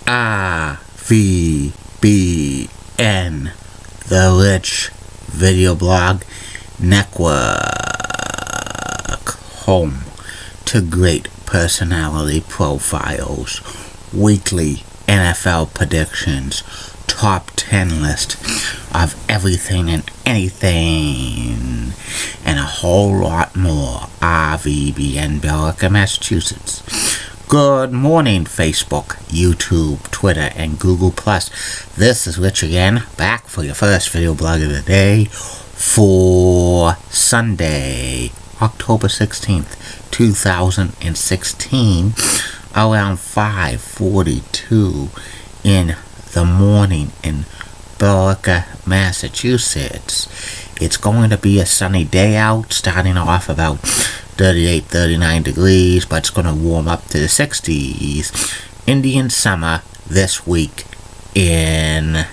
RVBN, the Rich Video Blog Network, home to great personality profiles, weekly NFL predictions, top 10 list of everything and anything, and a whole lot more. RVBN, Billerica, Massachusetts. Good morning, Facebook, YouTube, Twitter, and Google+. This is Rich again, back for your first video blog of the day for Sunday, October 16th, 2016, around 5:42 in the morning in Billerica, Massachusetts. It's going to be a sunny day out, starting off about 38, 39 degrees, but it's going to warm up to the 60s. Indian summer this week in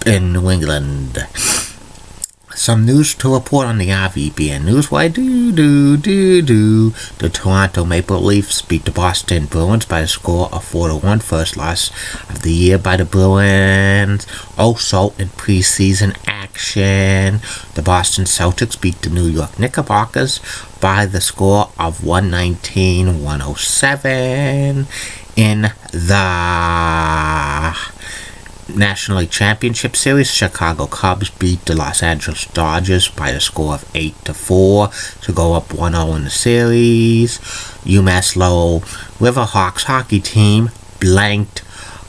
New England. Some news to report on the RVBN news. Why the Toronto Maple Leafs beat the Boston Bruins by a score of 4-1, first loss of the year by the Bruins. Also in preseason action, the Boston Celtics beat the New York Knickerbockers by the score of 119-107. In the National League Championship Series, Chicago Cubs beat the Los Angeles Dodgers by a score of 8-4 to go up 1-0 in the series. UMass Lowell Riverhawks hockey team blanked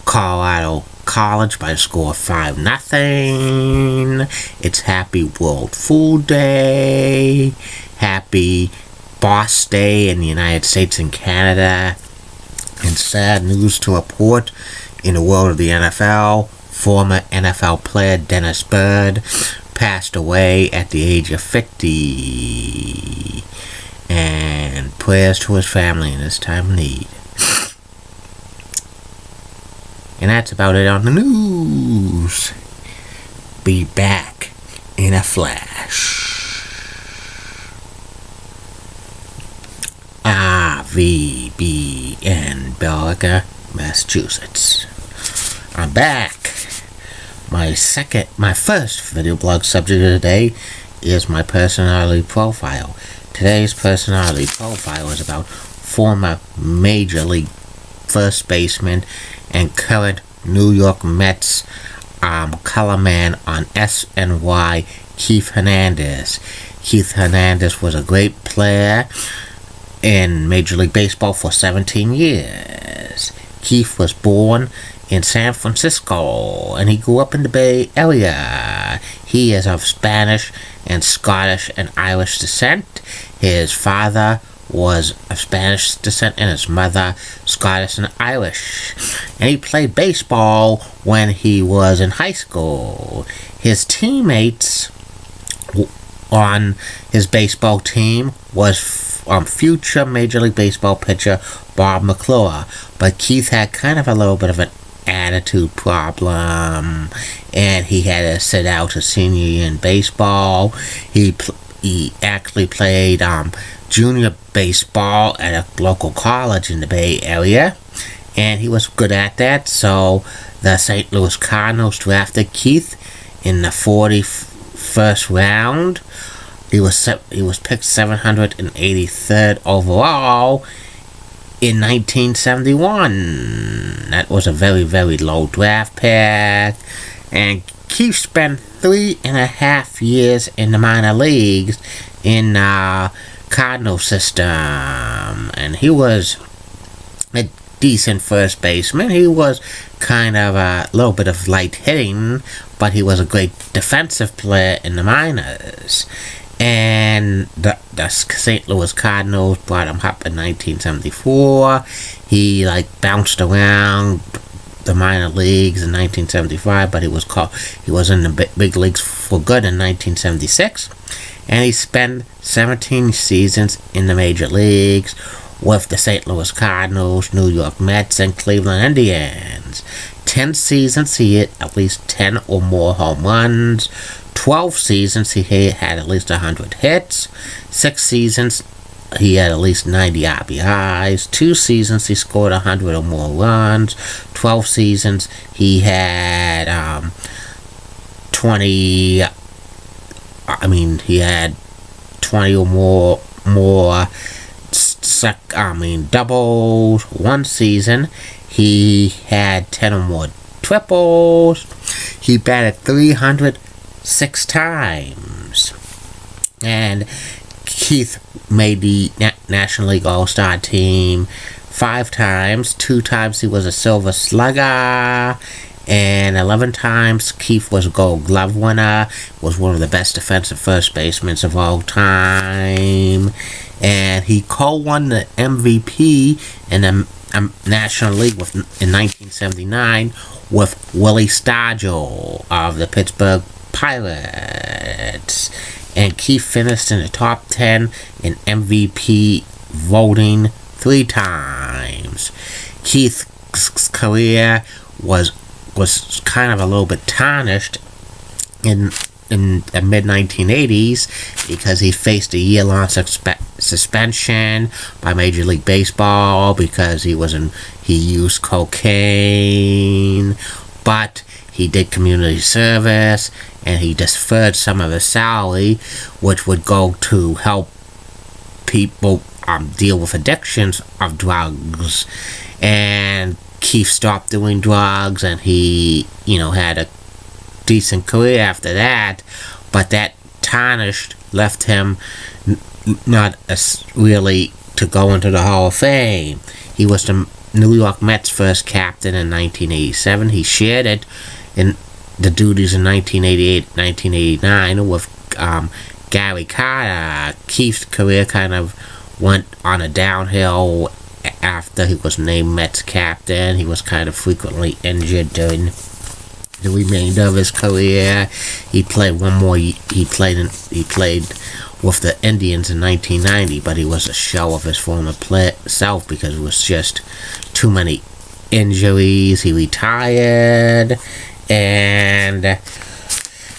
Colorado College by a score of 5-0. It's Happy World Food Day. Happy Boss Day in the United States and Canada. And sad news to report in the world of the NFL, former NFL player Dennis Bird passed away at the age of 50. And prayers to his family in this time of need. And that's about it on the news. Be back in a flash. RVBN, Billerica, Massachusetts. I'm back. My first video blog subject of the day is my personality profile. Today's personality profile is about former Major League first baseman and current New York Mets color man on SNY, Keith Hernandez. Keith Hernandez was a great player in Major League Baseball for 17 years. Keith was born in San Francisco, and he grew up in the Bay Area. He is of Spanish and Scottish and Irish descent. His father was of Spanish descent and his mother Scottish and Irish. And he played baseball when he was in high school. His teammates on his baseball team was future Major League Baseball pitcher Bob McClure, but Keith had kind of a little bit of an attitude problem, and he had to sit out his senior year in baseball. He actually played junior baseball at a local college in the Bay Area, and he was good at that, so the St. Louis Cardinals drafted Keith in the 41st round. He was picked 783rd overall in 1971. That was a very, very low draft pick. And Keith spent 3.5 years in the minor leagues in the Cardinal system. And he was a decent first baseman. He was kind of a little bit of light hitting, but he was a great defensive player in the minors. And the St. Louis Cardinals brought him up in 1974. He bounced around the minor leagues in 1975, but he was in the big leagues for good in 1976. And he spent 17 seasons in the major leagues with the St. Louis Cardinals, New York Mets, and Cleveland Indians. 10 seasons he hit at least 10 or more home runs. 12 seasons he had at least 100 hits. 6 seasons he had at least 90 RBIs. 2 seasons he scored 100 or more runs. 12 seasons he had 20. He had 20 or more doubles. 1 season he had 10 or more triples. He batted 306 times. And Keith made the National League All-Star team 5 times. 2 times he was a Silver Slugger. And 11 times Keith was a Gold Glove winner. Was one of the best defensive first basemen of all time. And he co-won the MVP in the National League in 1979 with Willie Stargell of the Pittsburgh Pirates. And Keith finished in the top 10 in MVP voting 3 times. Keith's career was kind of a little bit tarnished in the mid-1980s because he faced a year-long suspension by Major League Baseball because he used cocaine, but he did community service and he deferred some of his salary, which would go to help people deal with addictions of drugs. And Keith stopped doing drugs and he, had a decent career after that, but that tarnished left him not really to go into the Hall of Fame. He was the New York Mets' first captain in 1987. He shared it in the duties in 1988-1989 with Gary Carter. Keith's career kind of went on a downhill after he was named Mets captain. He was kind of frequently injured during the remainder of his career. He played He played with the Indians in 1990, but he was a shell of his former self because it was just too many injuries. He retired, and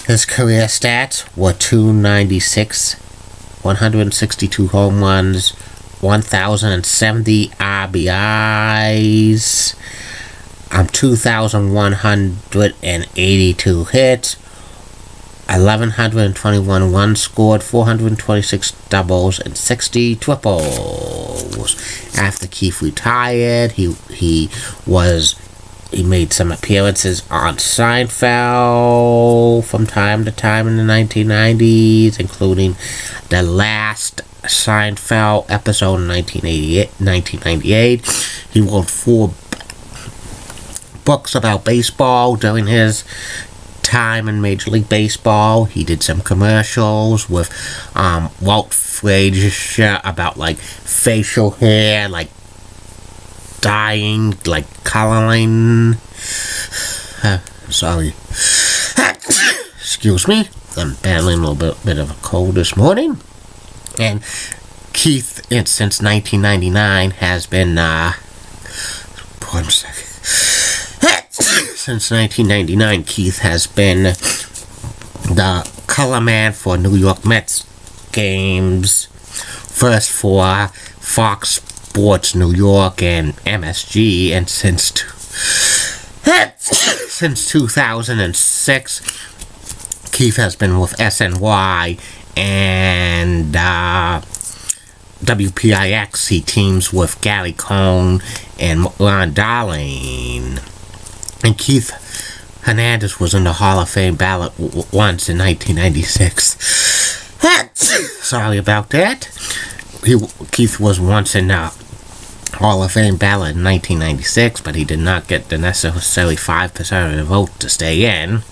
his career stats were .296, 162 home runs, 1,070 RBIs, 2,182 hits, 1,121 runs scored, 426 doubles, and 60 triples. After Keith retired, he made some appearances on Seinfeld from time to time in the 1990s, including the last Seinfeld episode in 1998. He wrote 4 books about baseball during his time in Major League Baseball. He did some commercials with Walt Frazier about facial hair, dyeing, coloring. Sorry. Excuse me. I'm battling a little bit of a cold this morning. And Keith, since 1999, has been, one second. Since 1999, Keith has been the color man for New York Mets games, first for Fox Sports New York and MSG, and since 2006, Keith has been with SNY and WPIX. He teams with Gary Cohn and Ron Darling. And Keith Hernandez was in the Hall of Fame ballot once in 1996. Sorry about that. Keith was once in the Hall of Fame ballot in 1996, but he did not get the necessary 5% of the vote to stay in.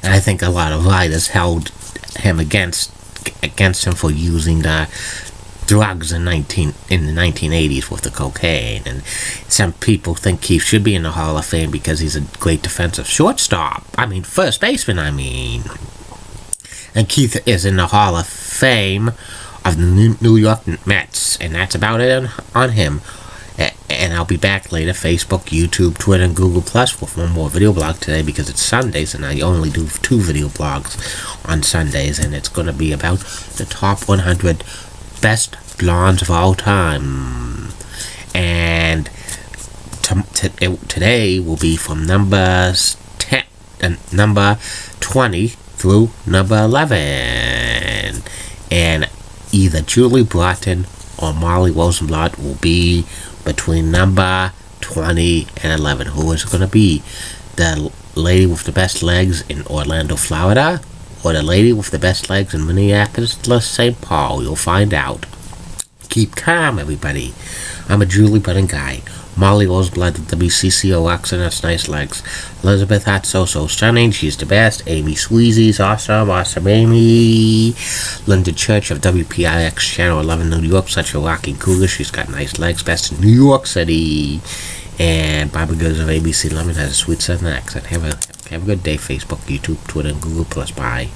And I think a lot of writers held him against him for using the drugs in the 1980s with the cocaine. And some people think Keith should be in the Hall of Fame because he's a great defensive shortstop. First baseman, And Keith is in the Hall of Fame of the New York Mets. And that's about it on him. And I'll be back later, Facebook, YouTube, Twitter, and Google Plus with one more video blog today because it's Sundays and I only do 2 video blogs on Sundays, and it's going to be about the top 100 best blondes of all time. And today will be from number 20 through number 11. And either Julie Broughton or Molly Rosenblatt will be between number 20 and 11. Who is it going to be? The lady with the best legs in Orlando, Florida, or the lady with the best legs in Minneapolis, St. Paul? You'll find out. Keep calm, everybody. I'm a Julie Brennan guy. Molly Rosenblatt, the WCCO accent, has nice legs. Elizabeth Hart, so stunning. She's the best. Amy Sweezy's awesome Amy. Linda Church of WPIX Channel 11, New York, such a rocking cougar. She's got nice legs. Best in New York City. And Barbara Gibbs of ABC Lemon has a sweet southern accent. Have a good day, Facebook, YouTube, Twitter, and Google+. Bye.